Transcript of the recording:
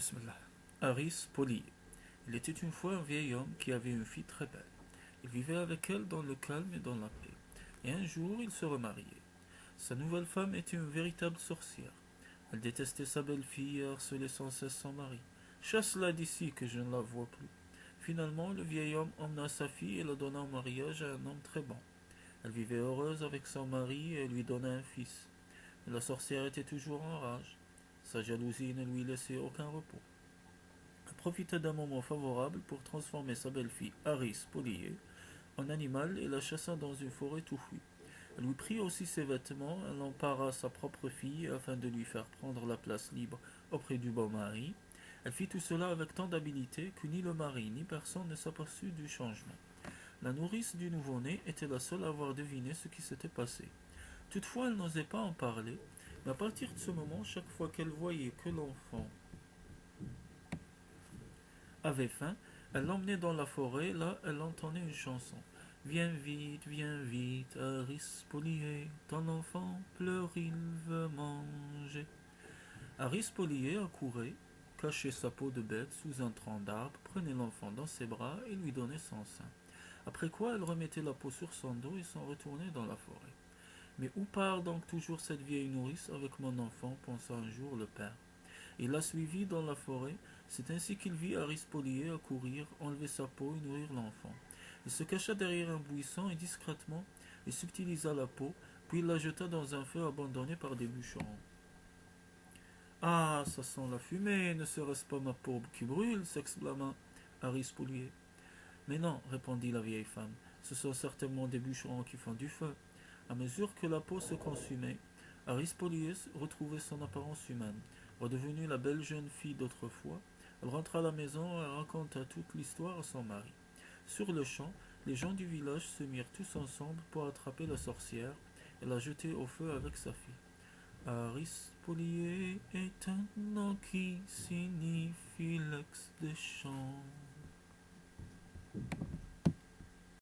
Bismillah. Harris Polier. Il était une fois un vieil homme qui avait une fille très belle. Il vivait avec elle dans le calme et dans la paix. Et un jour, il se remariait. Sa nouvelle femme était une véritable sorcière. Elle détestait sa belle-fille et harcelait sans cesse son mari. Chasse-la d'ici que je ne la vois plus. Finalement, le vieil homme emmena sa fille et la donna en mariage à un homme très bon. Elle vivait heureuse avec son mari et lui donna un fils. Mais la sorcière était toujours en rage. Sa jalousie ne lui laissait aucun repos. Elle profita d'un moment favorable pour transformer sa belle-fille Harris Polier en animal et la chassa dans une forêt touffue. Elle lui prit aussi ses vêtements, elle empara sa propre fille afin de lui faire prendre la place libre auprès du beau mari. Elle fit tout cela avec tant d'habileté que ni le mari ni personne ne s'aperçut du changement. La nourrice du nouveau-né était la seule à avoir deviné ce qui s'était passé. Toutefois, elle n'osait pas en parler, mais à partir de ce moment, chaque fois qu'elle voyait que l'enfant avait faim, elle l'emmenait dans la forêt, là elle entendait une chanson. Viens vite, Harris Polier, ton enfant pleure, il veut manger. Harris Polier accourait, cachait sa peau de bête sous un tronc d'arbre, prenait l'enfant dans ses bras et lui donnait son sein. Après quoi elle remettait la peau sur son dos et s'en retournait dans la forêt. Mais où part donc toujours cette vieille nourrice avec mon enfant, pensa un jour le père. Il la suivit dans la forêt. C'est ainsi qu'il vit Harris Polier accourir, enlever sa peau et nourrir l'enfant. Il se cacha derrière un buisson et discrètement il subtilisa la peau, puis il la jeta dans un feu abandonné par des bûcherons. Ah, ça sent la fumée, ne serait-ce pas ma peau qui brûle s'exclama Harris Polier. Mais non, répondit la vieille femme, ce sont certainement des bûcherons qui font du feu. À mesure que la peau se consumait, Harris Polier retrouvait son apparence humaine. Redevenue la belle jeune fille d'autrefois, elle rentra à la maison et raconta toute l'histoire à son mari. Sur le champ, les gens du village se mirent tous ensemble pour attraper la sorcière et la jeter au feu avec sa fille. Harris Polier est un nom qui signifie l'ex des champs.